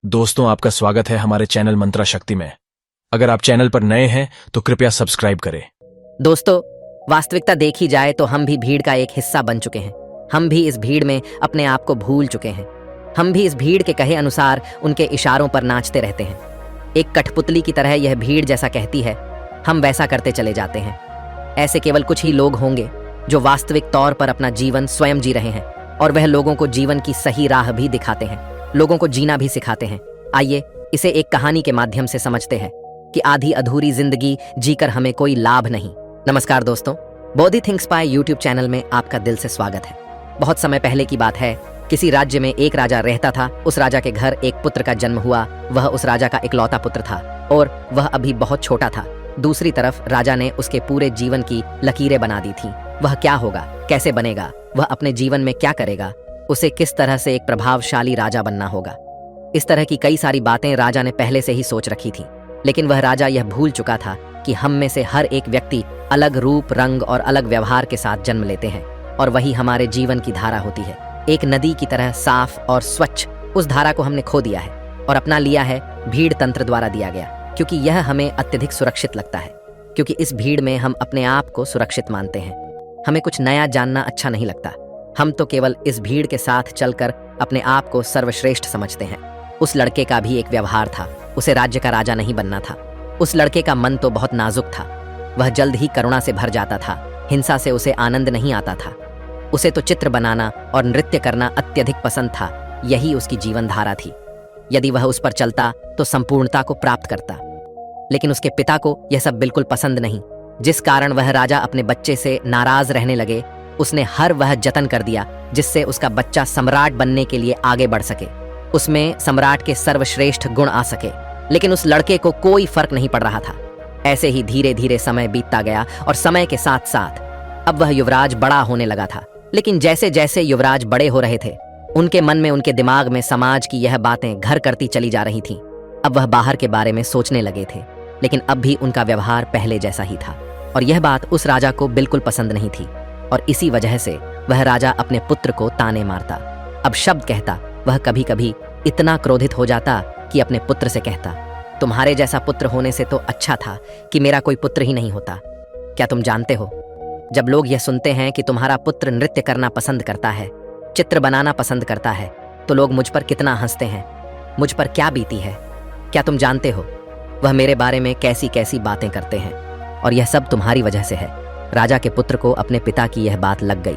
दोस्तों, आपका स्वागत है हमारे चैनल मंत्रा शक्ति में। अगर आप चैनल पर नए हैं तो कृपया सब्सक्राइब करें। दोस्तों, वास्तविकता देखी जाए तो हम भी भीड़ का एक हिस्सा बन चुके हैं। हम भी इस भीड़ में अपने आप को भूल चुके हैं। हम भी इस भीड़ के कहे अनुसार उनके इशारों पर नाचते रहते हैं। एक कठपुतली की तरह यह भीड़ जैसा कहती है, हम वैसा करते चले जाते हैं। ऐसे केवल कुछ ही लोग होंगे जो वास्तविक तौर पर अपना जीवन स्वयं जी रहे हैं, और वह लोगों को जीवन की सही राह भी दिखाते हैं, लोगों को जीना भी सिखाते हैं। आइए इसे एक कहानी के माध्यम से समझते हैं कि आधी अधूरी जिंदगी जीकर हमें कोई लाभ नहीं। नमस्कार दोस्तों, Bodhi thinks by YouTube channel में आपका दिल से स्वागत है। बहुत समय पहले की बात है। किसी राज्य में एक राजा रहता था। उस राजा के घर एक पुत्र का जन्म हुआ। वह उस राजा का इकलौता पुत्र था और वह अभी बहुत छोटा था। दूसरी तरफ राजा ने उसके पूरे जीवन की लकीरें बना दी थी। वह क्या होगा, कैसे बनेगा, वह अपने जीवन में क्या करेगा, उसे किस तरह से एक प्रभावशाली राजा बनना होगा। इस तरह की कई सारी बातें राजा ने पहले से ही सोच रखी थी। लेकिन वह राजा यह भूल चुका था कि हम में से हर एक व्यक्ति अलग रूप, रंग और अलग व्यवहार के साथ जन्म लेते हैं, और वही हमारे जीवन की धारा होती है। एक नदी की तरह साफ और स्वच्छ उस धारा को हमने खो दिया है और अपना लिया है भीड़ तंत्र द्वारा दिया गया, क्योंकि यह हमें अत्यधिक सुरक्षित लगता है। क्योंकि इस भीड़ में हम अपने आप को सुरक्षित मानते हैं। हमें कुछ नया जानना अच्छा नहीं लगता। हम तो केवल इस भीड़ के साथ चलकर अपने आप को सर्वश्रेष्ठ समझते हैं। उस लड़के का भी एक व्यवहार था। उसे राज्य का राजा नहीं बनना था। उस लड़के का मन तो बहुत नाजुक था। वह जल्द ही करुणा से भर जाता था। हिंसा से उसे आनंद नहीं आता था। उसे तो चित्र बनाना और नृत्य करना अत्यधिक पसंद था। यही उसकी जीवन धारा थी। यदि वह उस पर चलता तो संपूर्णता को प्राप्त करता। लेकिन उसके पिता को यह सब बिल्कुल पसंद नहीं, जिस कारण वह राजा अपने बच्चे से नाराज रहने लगे। उसने हर वह जतन कर दिया जिससे उसका बच्चा सम्राट बनने के लिए आगे बढ़ सके, उसमें सम्राट के सर्वश्रेष्ठ गुण आ सके। लेकिन उस लड़के को कोई फर्क नहीं पड़ रहा था। ऐसे ही धीरे धीरे समय बीतता गया और समय के साथ साथ अब वह युवराज बड़ा होने लगा था। लेकिन जैसे जैसे युवराज बड़े हो रहे थे, उनके मन में, उनके दिमाग में समाज की यह बातें घर करती चली जा रही थीं। अब वह बाहर के बारे में सोचने लगे थे, लेकिन अब भी उनका व्यवहार पहले जैसा ही था। और यह बात उस राजा को बिल्कुल पसंद नहीं थी, और इसी वजह से वह राजा अपने पुत्र को ताने मारता। अब शब्द कहता। वह कभी कभी इतना क्रोधित हो जाता कि अपने पुत्र से कहता, तुम्हारे जैसा पुत्र होने से तो अच्छा था कि मेरा कोई पुत्र ही नहीं होता। क्या तुम जानते हो, जब लोग यह सुनते हैं कि तुम्हारा पुत्र नृत्य करना पसंद करता है, चित्र बनाना पसंद करता है, तो लोग मुझ पर कितना हंसते हैं, मुझ पर क्या बीती है। क्या तुम जानते हो वह मेरे बारे में कैसी कैसी बातें करते हैं, और यह सब तुम्हारी वजह से है। राजा के पुत्र को अपने पिता की यह बात लग गई।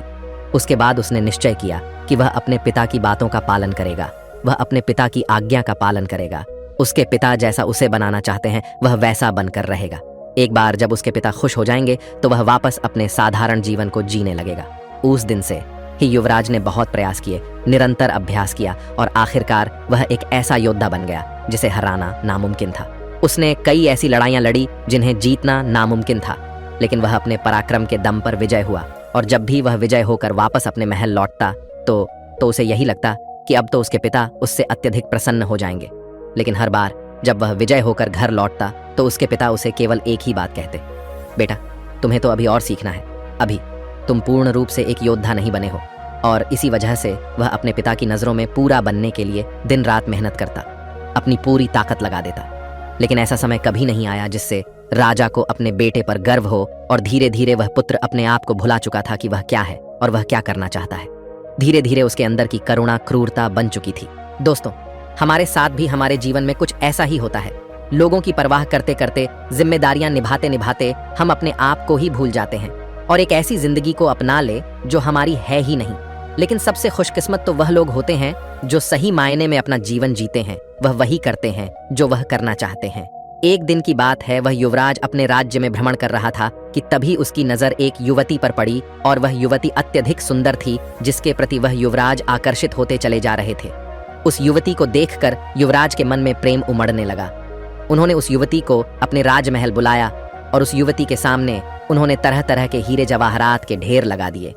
उसके बाद उसने निश्चय किया कि वह अपने पिता की बातों का पालन करेगा। वह अपने पिता की आज्ञा का पालन करेगा। उसके पिता जैसा उसे बनाना चाहते हैं, वह वैसा बनकर रहेगा। एक बार जब उसके पिता खुश हो जाएंगे तो वह वापस अपने साधारण जीवन को जीने लगेगा। उस दिन से ही युवराज ने बहुत प्रयास किए, निरंतर अभ्यास किया, और आखिरकार वह एक ऐसा योद्धा बन गया जिसे हराना नामुमकिन था। उसने कई ऐसी लड़ाइयां लड़ी जिन्हें जीतना नामुमकिन था, लेकिन वह अपने पराक्रम के दम पर विजय हुआ। और जब भी वह विजय होकर वापस अपने महल लौटता तो उसे यही लगता कि अब तो उसके पिता उससे अत्यधिक प्रसन्न हो जाएंगे। लेकिन हर बार जब वह विजय होकर घर लौटता तो उसके पिता उसे केवल एक ही बात कहते, बेटा, तुम्हें तो अभी और सीखना है। अभी तुम पूर्ण रूप से एक योद्धा नहीं बने हो। और इसी वजह से वह अपने पिता की नज़रों में पूरा बनने के लिए दिन रात मेहनत करता, अपनी पूरी ताकत लगा देता। लेकिन ऐसा समय कभी नहीं आया जिससे राजा को अपने बेटे पर गर्व हो, और धीरे धीरे वह पुत्र अपने आप को भुला चुका था कि वह क्या है और वह क्या करना चाहता है। धीरे धीरे उसके अंदर की करुणा क्रूरता बन चुकी थी। दोस्तों, हमारे साथ भी हमारे जीवन में कुछ ऐसा ही होता है। लोगों की परवाह करते करते, जिम्मेदारियां निभाते निभाते हम अपने आप को ही भूल जाते हैं और एक ऐसी जिंदगी को अपना ले जो हमारी है ही नहीं। लेकिन सबसे खुशकिस्मत तो वह लोग होते हैं जो सही मायने में अपना जीवन जीते हैं। वह वही करते हैं जो वह करना चाहते हैं। एक दिन की बात है, वह युवराज अपने राज्य में भ्रमण कर रहा था कि तभी उसकी नजर एक युवती पर पड़ी, और वह युवती अत्यधिक सुंदर थी, जिसके प्रति वह युवराज आकर्षित होते चले जा रहे थे। उस युवती को देखकर युवराज के मन में प्रेम उमड़ने लगा। उन्होंने उस युवती को अपने राजमहल बुलाया, और उस युवती के सामने उन्होंने तरह तरह के हीरे जवाहरात के ढेर लगा दिए,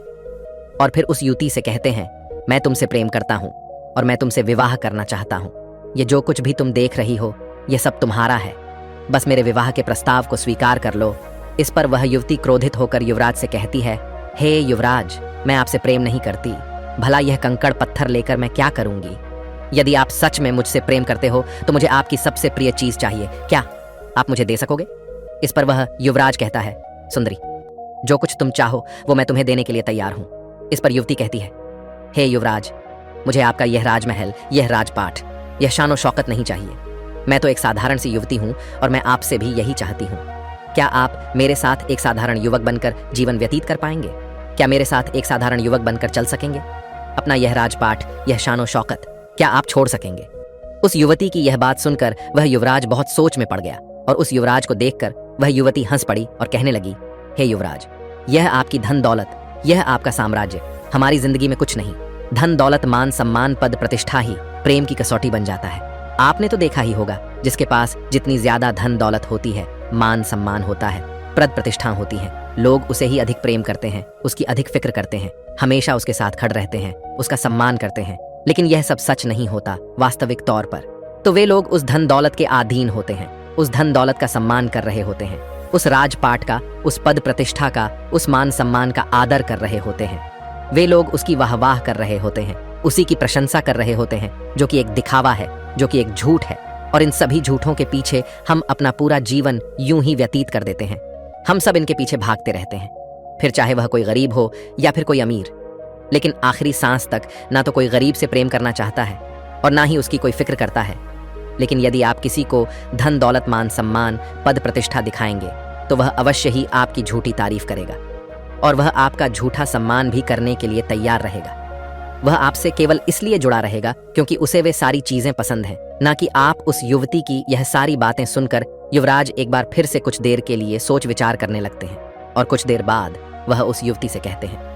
और फिर उस युवती से कहते हैं, मैं तुमसे प्रेम करता हूँ और मैं तुमसे विवाह करना चाहता हूँ। ये जो कुछ भी तुम देख रही हो, यह सब तुम्हारा है। बस मेरे विवाह के प्रस्ताव को स्वीकार कर लो। इस पर वह युवती क्रोधित होकर युवराज से कहती है, हे युवराज, मैं आपसे प्रेम नहीं करती। भला यह कंकड़ पत्थर लेकर मैं क्या करूंगी? यदि आप सच में मुझसे प्रेम करते हो तो मुझे आपकी सबसे प्रिय चीज चाहिए, क्या आप मुझे दे सकोगे? इस पर वह युवराज कहता है, सुंदरी, जो कुछ तुम चाहो वो मैं तुम्हें देने के लिए तैयार हूं। इस पर युवती कहती है, हे युवराज, मुझे आपका यह राजमहल, यह राजपाट, यह शानो शौकत नहीं चाहिए। मैं तो एक साधारण सी युवती हूं और मैं आपसे भी यही चाहती हूं। क्या आप मेरे साथ एक साधारण युवक बनकर जीवन व्यतीत कर पाएंगे? क्या मेरे साथ एक साधारण युवक बनकर चल सकेंगे? अपना यह राजपाट, यह शानो शौकत क्या आप छोड़ सकेंगे? उस युवती की यह बात सुनकर वह युवराज बहुत सोच में पड़ गया और उस युवराज को देखकर वह युवती हंस पड़ी और कहने लगी, हे युवराज, यह आपकी धन दौलत, यह आपका साम्राज्य हमारी जिंदगी में कुछ नहीं। धन दौलत, मान सम्मान, पद प्रतिष्ठा ही प्रेम की कसौटी बन जाता है। आपने तो देखा ही होगा, जिसके पास जितनी ज्यादा धन दौलत होती है, मान सम्मान होता है, पद प्रतिष्ठा होती है, लोग उसे ही अधिक प्रेम करते हैं, उसकी अधिक फिक्र करते हैं, हमेशा उसके साथ खड़े रहते हैं, उसका सम्मान करते हैं। लेकिन यह सब सच नहीं होता वास्तविक तौर पर। तो वे लोग उस धन दौलत के अधीन होते हैं, उस धन दौलत का सम्मान कर रहे होते हैं, उस राजपाट का, उस पद प्रतिष्ठा का, उस मान सम्मान का आदर कर रहे होते हैं। वे लोग उसकी वाहवाह कर रहे होते हैं, उसी की प्रशंसा कर रहे होते हैं, जो कि एक दिखावा है, जो कि एक झूठ है। और इन सभी झूठों के पीछे हम अपना पूरा जीवन यूं ही व्यतीत कर देते हैं। हम सब इनके पीछे भागते रहते हैं, फिर चाहे वह कोई गरीब हो या फिर कोई अमीर। लेकिन आखिरी सांस तक ना तो कोई गरीब से प्रेम करना चाहता है और ना ही उसकी कोई फिक्र करता है। लेकिन यदि आप किसी को धन दौलत, मान सम्मान, पद प्रतिष्ठा दिखाएंगे तो वह अवश्य ही आपकी झूठी तारीफ करेगा और वह आपका झूठा सम्मान भी करने के लिए तैयार रहेगा। वह आपसे केवल इसलिए जुड़ा रहेगा क्योंकि उसे वे सारी चीजें पसंद हैं, ना कि आप उस युवती की यह सारी बातें सुनकर युवराज एक बार फिर से कुछ देर के लिए सोच विचार करने लगते हैं और कुछ देर बाद वह उस युवती से कहते हैं,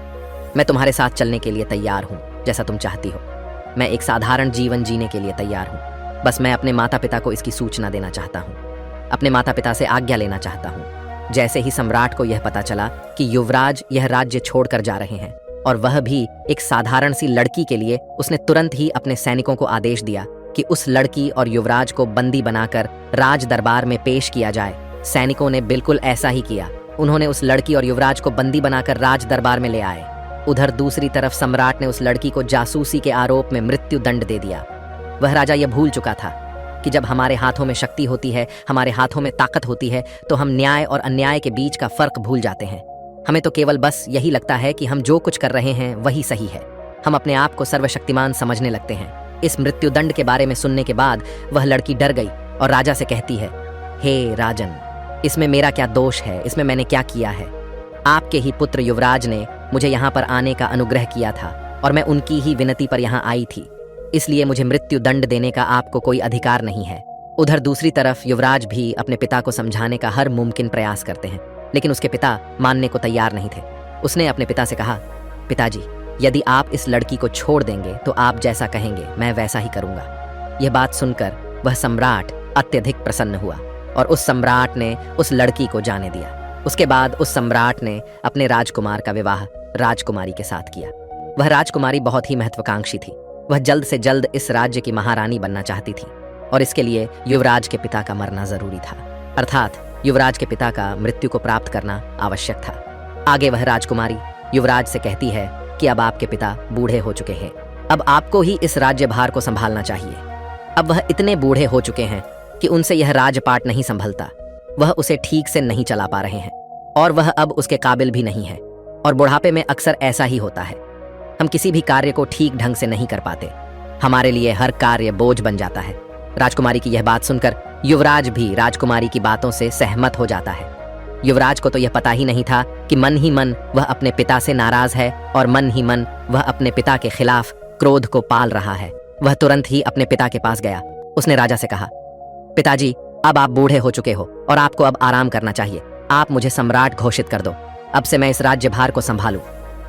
मैं तुम्हारे साथ चलने के लिए तैयार हूं, जैसा तुम चाहती हो। मैं एक साधारण जीवन जीने के लिए तैयार हूं। बस मैं अपने माता पिता को इसकी सूचना देना चाहता हूं, अपने माता पिता से आज्ञा लेना चाहता हूं। जैसे ही सम्राट को यह पता चला कि युवराज यह राज्य छोड़कर जा रहे हैं और वह भी एक साधारण सी लड़की के लिए, उसने तुरंत ही अपने सैनिकों को आदेश दिया कि उस लड़की और युवराज को बंदी बनाकर राज दरबार में पेश किया जाए। सैनिकों ने बिल्कुल ऐसा ही किया। उन्होंने उस लड़की और युवराज को बंदी बनाकर राज दरबार में ले आए। उधर दूसरी तरफ सम्राट ने उस लड़की को जासूसी के आरोप में मृत्यु दंड दे दिया। वह राजा यह भूल चुका था कि जब हमारे हाथों में शक्ति होती है, हमारे हाथों में ताकत होती है, तो हम न्याय और अन्याय के बीच का फर्क भूल जाते हैं। हमें तो केवल बस यही लगता है कि हम जो कुछ कर रहे हैं वही सही है। हम अपने आप को सर्वशक्तिमान समझने लगते हैं। इस मृत्युदंड के बारे में सुनने के बाद वह लड़की डर गई और राजा से कहती है, हे राजन, इसमें मेरा क्या दोष है? इसमें मैंने क्या किया है? आपके ही पुत्र युवराज ने मुझे यहाँ पर आने का अनुग्रह किया था और मैं उनकी ही विनती पर यहाँ आई थी, इसलिए मुझे मृत्यु दंड देने का आपको कोई अधिकार नहीं है। उधर दूसरी तरफ युवराज भी अपने पिता को समझाने का हर मुमकिन प्रयास करते हैं, लेकिन उसके पिता मानने को तैयार नहीं थे। उसने अपने पिता से कहा, पिताजी, यदि आप इस लड़की को छोड़ देंगे तो आप जैसा कहेंगे मैं वैसा ही करूंगा। यह बात सुनकर वह सम्राट अत्यधिक प्रसन्न हुआ और उस सम्राट ने उस लड़की को जाने दिया। उसके बाद उस सम्राट ने अपने राजकुमार का विवाह राजकुमारी के साथ किया। वह राजकुमारी बहुत ही महत्वाकांक्षी थी। वह जल्द से जल्द इस राज्य की महारानी बनना चाहती थी और इसके लिए युवराज के पिता का मरना जरूरी था, अर्थात युवराज के पिता का मृत्यु को प्राप्त करना आवश्यक था। आगे वह राजकुमारी युवराज से कहती है कि अब आपके पिता बूढ़े हो चुके हैं, अब आपको ही इस राज्यभार को संभालना चाहिए। अब वह इतने बूढ़े हो चुके हैं कि उनसे यह राजपाट नहीं संभलता, वह उसे ठीक से नहीं चला पा रहे हैं और वह अब उसके काबिल भी नहीं है। और बुढ़ापे में अक्सर ऐसा ही होता है, हम किसी भी कार्य को ठीक ढंग से नहीं कर पाते, हमारे लिए हर कार्य बोझ बन जाता है। राजकुमारी की यह बात सुनकर युवराज भी राजकुमारी की बातों से सहमत हो जाता है। युवराज को तो यह पता ही नहीं था कि मन ही मन वह अपने पिता से नाराज है और मन ही मन वह अपने पिता के खिलाफ क्रोध को पाल रहा है। वह तुरंत ही अपने पिता के पास गया। उसने राजा से कहा, पिताजी, अब आप बूढ़े हो चुके हो और आपको अब आराम करना चाहिए। आप मुझे सम्राट घोषित कर दो, अब से मैं इस राज्यभार को संभालूं।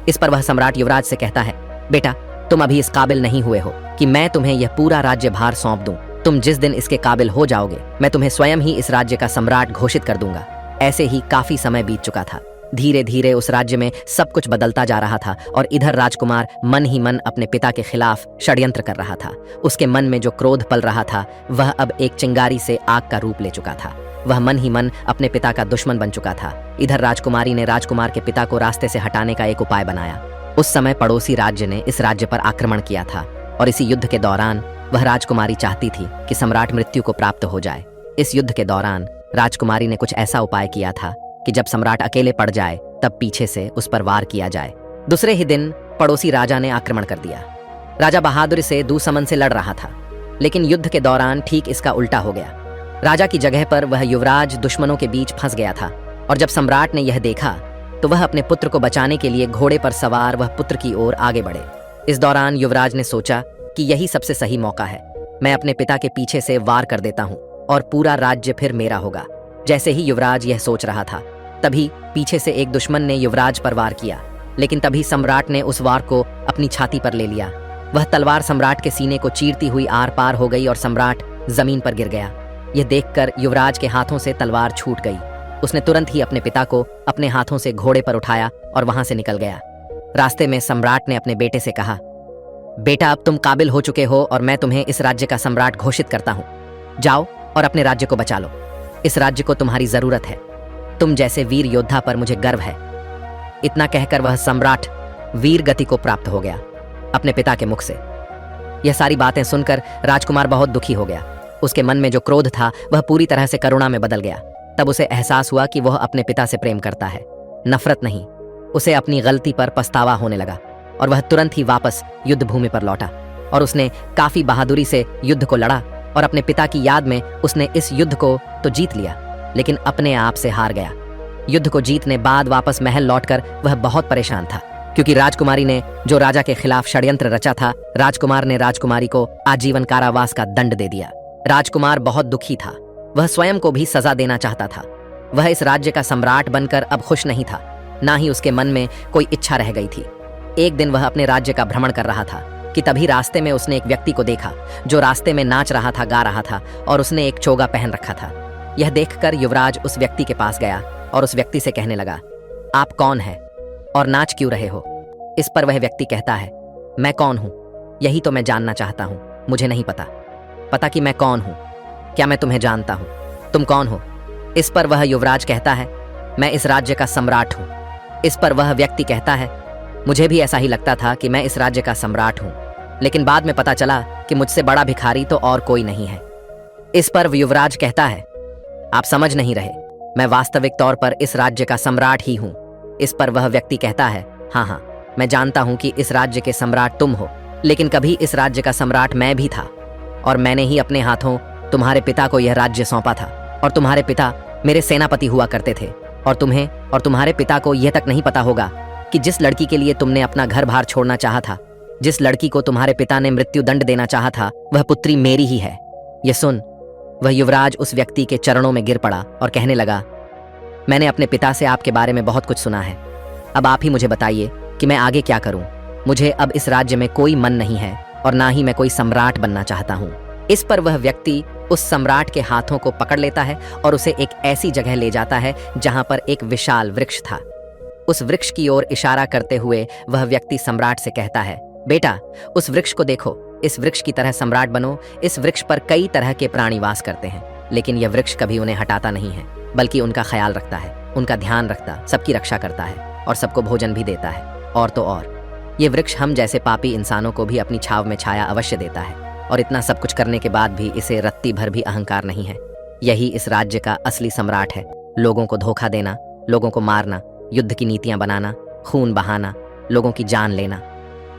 इस पर वह सम्राट युवराज से कहता है, बेटा, तुम अभी इस काबिल नहीं हुए हो कि मैं तुम्हें यह पूरा राज्यभार सौंप दूं। तुम जिस दिन इसके काबिल हो जाओगे, मैं तुम्हें स्वयं ही इस राज्य का सम्राट घोषित कर दूंगा। ऐसे ही काफी समय बीत चुका था। धीरे धीरे उस राज्य में सब कुछ बदलता जा रहा था और इधर राजकुमार मन ही मन अपने पिता के खिलाफ षड्यंत्र कर रहा था। उसके मन में जो क्रोध पल रहा था वह अब एक चिंगारी से आग का रूप ले चुका था। वह मन ही मन अपने पिता का दुश्मन बन चुका था। इधर राजकुमारी ने राजकुमार के पिता को रास्ते से हटाने का एक उपाय बनाया। उस समय पड़ोसी राज्य ने इस राज्य पर आक्रमण किया था और इसी युद्ध के दौरान वह राजकुमारी चाहती थी कि सम्राट मृत्यु को प्राप्त हो जाए। इस युद्ध के दौरान राजकुमारी ने कुछ ऐसा उपाय किया था कि जब सम्राट अकेले पड़ जाए तब पीछे से उस पर वार किया जाए। दूसरे ही दिन पड़ोसी राजा ने आक्रमण कर दिया। राजा बहादुर से दूसमन से लड़ रहा था, लेकिन युद्ध के दौरान ठीक इसका उल्टा हो गया। राजा की जगह पर वह युवराज दुश्मनों के बीच फंस गया था, और जब सम्राट ने यह देखा तो वह अपने पुत्र को बचाने के लिए घोड़े पर सवार वह पुत्र की ओर आगे बढ़े। इस दौरान युवराज ने सोचा कि यही सबसे सही मौका है, मैं अपने पिता के पीछे से वार कर देता हूँ और पूरा राज्य फिर मेरा होगा। जैसे ही युवराज यह सोच रहा था, तभी पीछे से एक दुश्मन ने युवराज पर वार किया, लेकिन तभी सम्राट ने उस वार को अपनी छाती पर ले लिया। वह तलवार सम्राट के सीने को चीरती हुई आर पार हो गई और सम्राट जमीन पर गिर गया। यह देखकर युवराज के हाथों से तलवार छूट गई। उसने तुरंत ही अपने पिता को अपने हाथों से घोड़े पर उठाया और वहां से निकल गया। रास्ते में सम्राट ने अपने बेटे से कहा, बेटा, अब तुम काबिल हो चुके हो और मैं तुम्हें इस राज्य का सम्राट घोषित करता हूँ। जाओ और अपने राज्य को बचा लो। इस राज्य को तुम्हारी जरूरत है। तुम जैसे वीर योद्धा पर मुझे गर्व है। इतना कहकर वह सम्राट वीर गति को प्राप्त हो गया अपने पिता के मुख से। यह सारी बातें सुनकर राजकुमार बहुत दुखी हो गया। उसके मन में जो क्रोध था वह पूरी तरह से करुणा में बदल गया। तब उसे एहसास हुआ कि वह अपने पिता से प्रेम करता है, नफरत नहीं। उसे अपनी गलती पर पछतावा होने लगा और वह तुरंत ही वापस युद्ध भूमि पर लौटा और उसने काफी बहादुरी से युद्ध को लड़ा और अपने पिता की याद में उसने इस युद्ध को तो जीत लिया, लेकिन अपने आप से हार गया। युद्ध को जीतने बाद वापस महल लौटकर वह बहुत परेशान था, क्योंकि राजकुमारी ने जो राजा के खिलाफ षड्यंत्र रचा था, राजकुमार ने राजकुमारी को आजीवन कारावास का दंड दे दिया। राजकुमार बहुत दुखी था। वह स्वयं को भी सजा देना चाहता था। वह इस राज्य का सम्राट बनकर अब खुश नहीं था, ना ही उसके मन में कोई इच्छा रह गई थी। एक दिन वह अपने राज्य का भ्रमण कर रहा था कि तभी रास्ते में उसने एक व्यक्ति को देखा जो रास्ते में नाच रहा था, गा रहा था और उसने एक चोगा पहन रखा था। यह देखकर युवराज उस व्यक्ति के पास गया और उस व्यक्ति से कहने लगा, आप कौन है और नाच क्यों रहे हो? इस पर वह व्यक्ति कहता है, मैं कौन हूं? यही तो मैं जानना चाहता हूं। मुझे नहीं पता कि मैं कौन हूं। क्या मैं तुम्हें जानता हूं? तुम कौन हो? इस पर वह युवराज कहता है, मैं इस राज्य का सम्राट हूं। इस पर वह व्यक्ति कहता है, मुझे भी ऐसा ही लगता था कि मैं इस राज्य का सम्राट हूं, लेकिन बाद में पता चला कि मुझसे बड़ा भिखारी तो और कोई नहीं है। इस पर युवराज कहता है, आप समझ नहीं रहे, मैं वास्तविक तौर पर इस राज्य का सम्राट ही हूं। इस पर वह व्यक्ति कहता है, हाँ, मैं जानता हूं कि इस राज्य के सम्राट तुम हो, लेकिन कभी इस राज्य का सम्राट मैं भी था और मैंने ही अपने हाथों तुम्हारे पिता को यह राज्य सौंपा था और तुम्हारे पिता मेरे सेनापति हुआ करते थे और तुम्हें और तुम्हारे पिता को यह तक नहीं पता होगा कि जिस लड़की के लिए तुमने अपना घर बार छोड़ना चाहा था, जिस लड़की को तुम्हारे पिता ने मृत्यु दंड देना चाहा था, वह पुत्री मेरी ही है। यह सुन वह युवराज उस व्यक्ति के चरणों में गिर पड़ा और कहने लगा, मैंने अपने पिता से आपके बारे में बहुत कुछ सुना है। अब आप ही मुझे बताइए कि मैं आगे क्या करूं। मुझे अब इस राज्य में कोई मन नहीं है और ना ही मैं कोई सम्राट बनना चाहता हूं। इस पर वह व्यक्ति उस सम्राट के हाथों को पकड़ लेता है और उसे एक ऐसी जगह ले जाता है जहां पर एक विशाल वृक्ष था। उस वृक्ष की ओर इशारा करते हुए वह व्यक्ति सम्राट से कहता है, बेटा, उस वृक्ष को देखो, इस वृक्ष की तरह सम्राट बनो। इस वृक्ष पर कई तरह के प्राणी वास करते हैं, लेकिन यह वृक्ष कभी उन्हें हटाता नहीं है, बल्कि उनका ख्याल रखता है, उनका ध्यान रखता, सबकी रक्षा करता है और सबको भोजन भी देता है। और तो और ये वृक्ष हम जैसे पापी इंसानों को भी अपनी छाव में छाया अवश्य देता है, और इतना सब कुछ करने के बाद भी इसे रत्ती भर भी अहंकार नहीं है। यही इस राज्य का असली सम्राट है। लोगों को धोखा देना, लोगों को मारना, युद्ध की नीतियां बनाना, खून बहाना, लोगों की जान लेना,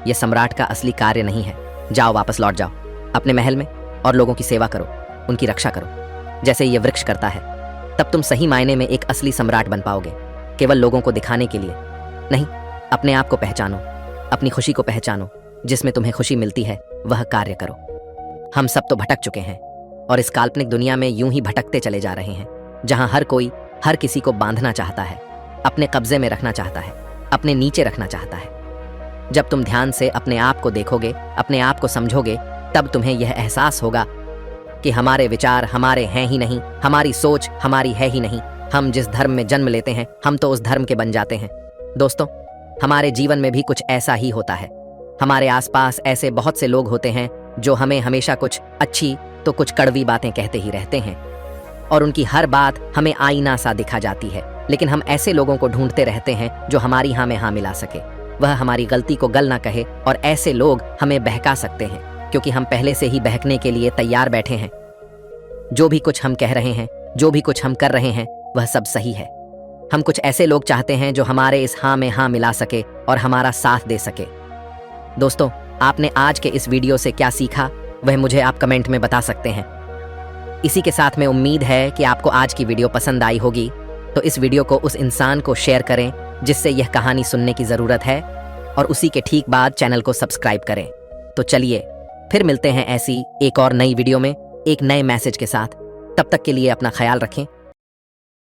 यह सम्राट का असली कार्य नहीं है। जाओ, वापस लौट जाओ अपने महल में और लोगों की सेवा करो, उनकी रक्षा करो जैसे ये वृक्ष करता है। तब तुम सही मायने में एक असली सम्राट बन पाओगे। केवल लोगों को दिखाने के लिए नहीं, अपने आप को पहचानो, अपनी खुशी को पहचानो, जिसमें तुम्हें खुशी मिलती है वह कार्य करो। हम सब तो भटक चुके हैं और इस काल्पनिक दुनिया में यूं ही भटकते चले जा रहे हैं, जहां हर कोई हर किसी को बांधना चाहता है, अपने कब्जे में रखना चाहता है, अपने नीचे रखना चाहता है। जब तुम ध्यान से अपने आप को देखोगे, अपने आप को समझोगे, तब तुम्हें यह एहसास होगा कि हमारे विचार हमारे हैं ही नहीं, हमारी सोच हमारी है ही नहीं। हम जिस धर्म में जन्म लेते हैं, हम तो उस धर्म के बन जाते हैं। दोस्तों, हमारे जीवन में भी कुछ ऐसा ही होता है। हमारे आसपास ऐसे बहुत से लोग होते हैं जो हमें हमेशा कुछ अच्छी तो कुछ कड़वी बातें कहते ही रहते हैं और उनकी हर बात हमें आईना सा दिखा जाती है। लेकिन हम ऐसे लोगों को ढूंढते रहते हैं जो हमारी हाँ में हाँ मिला सके, वह हमारी गलती को गल ना कहे, और ऐसे लोग हमें बहका सकते हैं। क्योंकि हम पहले से ही बहकने के लिए तैयार बैठे हैं। जो भी कुछ हम कह रहे हैं, जो भी कुछ हम कर रहे हैं, वह सब सही है। हम कुछ ऐसे लोग चाहते हैं जो हमारे इस हाँ में हाँ मिला सके और हमारा साथ दे सके। दोस्तों, आपने आज के इस वीडियो से क्या सीखा, वह मुझे आप कमेंट में बता सकते हैं। इसी के साथ में उम्मीद है कि आपको आज की वीडियो पसंद आई होगी, तो इस वीडियो को उस इंसान को शेयर करें जिससे यह कहानी सुनने की ज़रूरत है, और उसी के ठीक बाद चैनल को सब्सक्राइब करें। तो चलिए फिर मिलते हैं ऐसी एक और नई वीडियो में एक नए मैसेज के साथ। तब तक के लिए अपना ख्याल रखें।